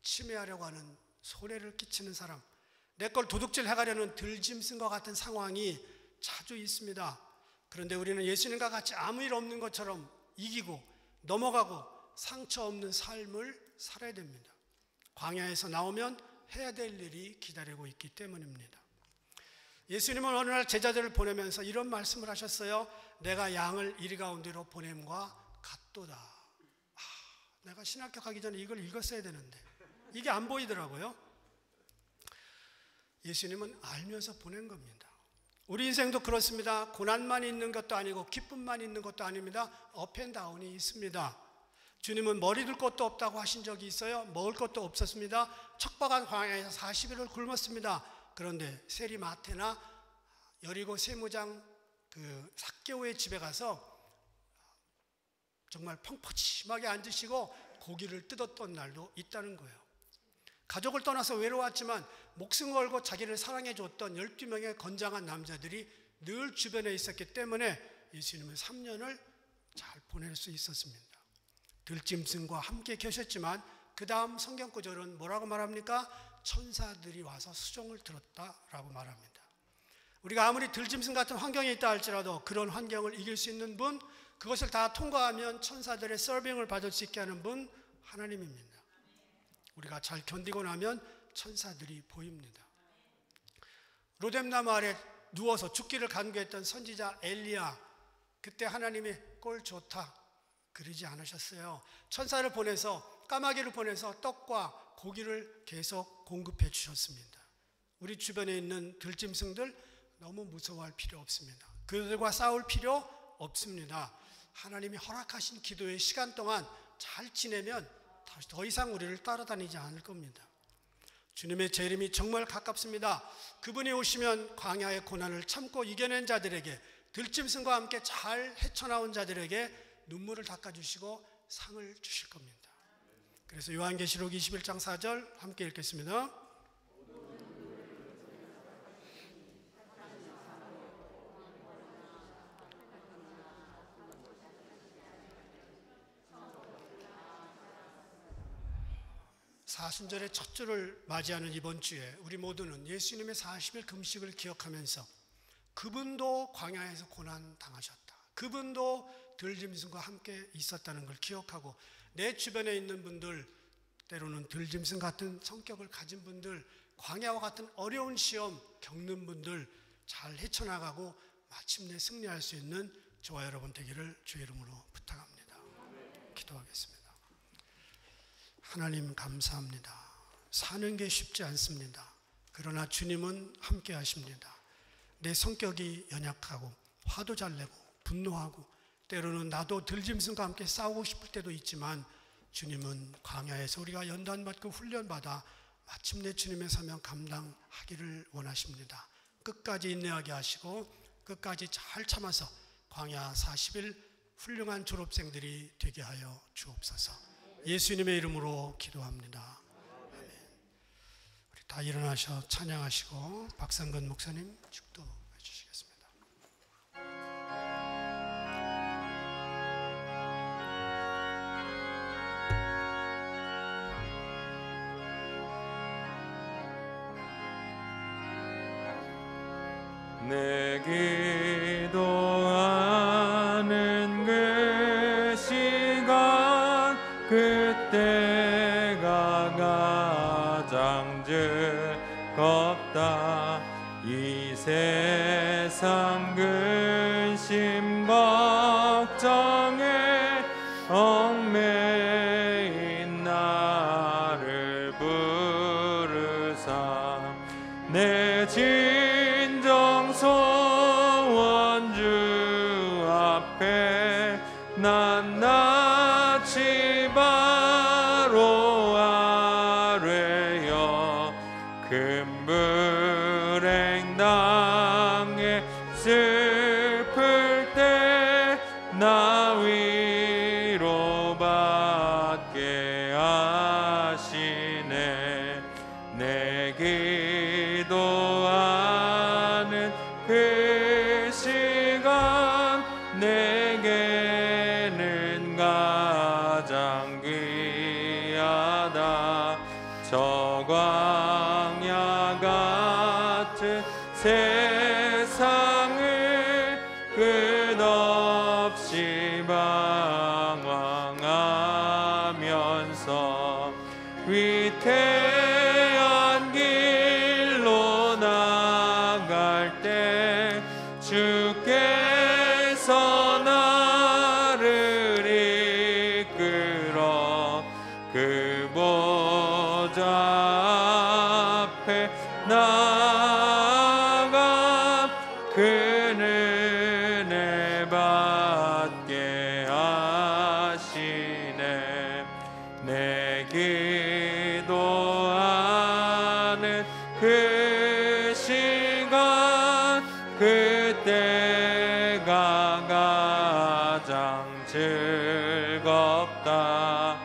침해하려고 하는 손해를 끼치는 사람, 내 걸 도둑질 해가려는 들짐승과 같은 상황이 자주 있습니다. 그런데 우리는 예수님과 같이 아무 일 없는 것처럼 이기고 넘어가고 상처 없는 삶을 살아야 됩니다. 광야에서 나오면 해야 될 일이 기다리고 있기 때문입니다. 예수님은 어느 날 제자들을 보내면서 이런 말씀을 하셨어요. 내가 양을 이리 가운데로 보냄과 같도다. 내가 신학교 가기 전에 이걸 읽었어야 되는데 이게 안 보이더라고요. 예수님은 알면서 보낸 겁니다. 우리 인생도 그렇습니다. 고난만 있는 것도 아니고 기쁨만 있는 것도 아닙니다. 업앤다운이 있습니다. 주님은 머리 둘 것도 없다고 하신 적이 있어요. 먹을 것도 없었습니다. 척박한 광야에서 40일을 굶었습니다. 그런데 세리마테나 여리고 세무장 그 삭개오의 집에 가서 정말 펑퍼짐하게 앉으시고 고기를 뜯었던 날도 있다는 거예요. 가족을 떠나서 외로웠지만 목숨 걸고 자기를 사랑해 줬던 12명의 건장한 남자들이 늘 주변에 있었기 때문에 예수님은 3년을 잘 보낼 수 있었습니다. 들짐승과 함께 계셨지만 그 다음 성경 구절은 뭐라고 말합니까? 천사들이 와서 수종을 들었다라고 말합니다. 우리가 아무리 들짐승 같은 환경에 있다 할지라도 그런 환경을 이길 수 있는 분, 그것을 다 통과하면 천사들의 서빙을 받을 수 있게 하는 분 하나님입니다. 우리가 잘 견디고 나면 천사들이 보입니다. 로뎀나무 아래 누워서 죽기를 간구했던 선지자 엘리야, 그때 하나님이 꼴 좋다 그러지 않으셨어요. 천사를 보내서 까마귀를 보내서 떡과 고기를 계속 공급해 주셨습니다. 우리 주변에 있는 들짐승들 너무 무서워할 필요 없습니다. 그들과 싸울 필요 없습니다. 하나님이 허락하신 기도의 시간 동안 잘 지내면 더 이상 우리를 따라다니지 않을 겁니다. 주님의 재림이 정말 가깝습니다. 그분이 오시면 광야의 고난을 참고 이겨낸 자들에게, 들짐승과 함께 잘 헤쳐나온 자들에게 눈물을 닦아주시고 상을 주실 겁니다. 그래서 요한계시록 21장 4절 함께 읽겠습니다. 사순절의 첫 주를 맞이하는 이번 주에 우리 모두는 예수님의 40일 금식을 기억하면서 그분도 광야에서 고난 당하셨다, 그분도 들짐승과 함께 있었다는 걸 기억하고, 내 주변에 있는 분들, 때로는 들짐승 같은 성격을 가진 분들, 광야와 같은 어려운 시험 겪는 분들 잘 헤쳐나가고 마침내 승리할 수 있는 저와 여러분 되기를 주의 이름으로 부탁합니다. 기도하겠습니다. 하나님 감사합니다. 사는 게 쉽지 않습니다. 그러나 주님은 함께 하십니다. 내 성격이 연약하고 화도 잘 내고 분노하고 때로는 나도 들짐승과 함께 싸우고 싶을 때도 있지만 주님은 광야에서 우리가 연단받고 훈련받아 마침내 주님의 사명 감당하기를 원하십니다. 끝까지 인내하게 하시고 끝까지 잘 참아서 광야 40일 훌륭한 졸업생들이 되게 하여 주옵소서. 예수님의 이름으로 기도합니다. 아멘. 우리 다 일어나셔 찬양하시고 박상근 목사님 축도해 주시겠습니다. 내 기도하는 그 시간 그때가 가장 즐겁다. 이 세상 근심 걱정에 얽매인 나를 부르사 내 진정 소원 주 앞에 낱낱이 바로 아뢰어 큰 불행 당해 슬플 때 나 위로받게 하시네. 내 기도하는 그 시간 내게는 가장 귀하다. 저 광야 같은 세상을 끝없이 방황하면서 위태한 길로 나갈 때 주께서 나를 이끌어 그 보좌 앞에 나아가 그 은혜 받게 하시네. 내 기도하는 그 시간 그때가 가장 즐겁다.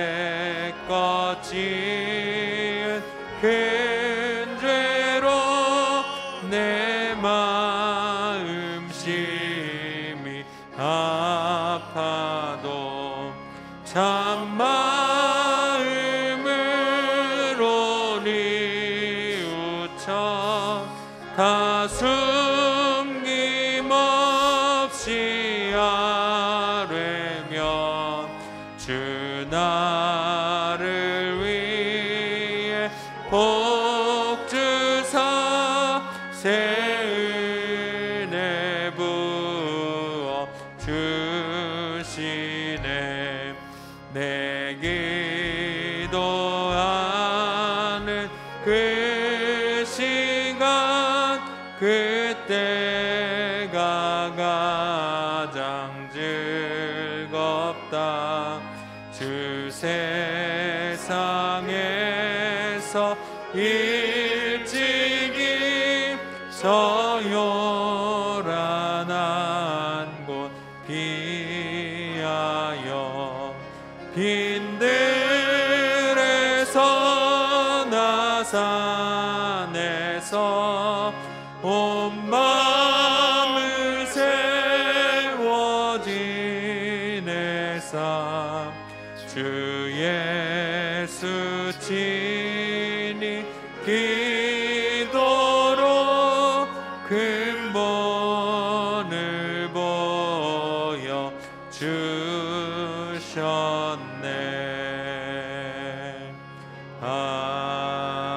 이제껏 지은 큰 죄로 내 마음 심히 아파도 참 마음으로 뉘우쳐 다 숨김없이 아뢰며 주 나를 위해 복 주사 새 은혜 부어 주시네. 내 기도하는 그 시간 그때가 가장 즐겁다. 주 세상에서 일찍이 서요란한 곳 피하여 빈들에서 나산에서 온 마음을 세워 지내사 주 예수 친히 기도로 근본을 보여 주셨네. 아멘.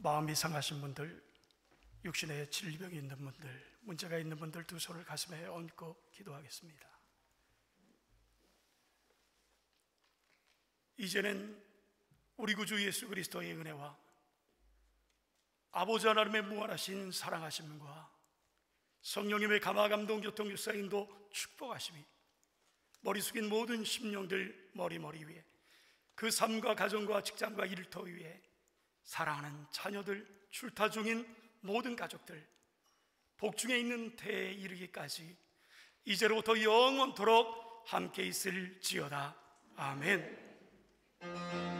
마음이 상하신 분들, 육신에 질병이 있는 분들, 문제가 있는 분들 두 손을 가슴에 얹고 기도하겠습니다. 이제는 우리 구주 예수 그리스도의 은혜와 아버지 하나님의 무한하신 사랑하심과 성령님의 감화 감동 교통 역사 인도 축복하심이 머리 숙인 모든 심령들 머리 위에, 그 삶과 가정과 직장과 일터 위에 사랑하는 자녀들, 출타 중인 모든 가족들, 복중에 있는 태에 이르기까지 이제로부터 영원토록 함께 있을지어다. 아멘.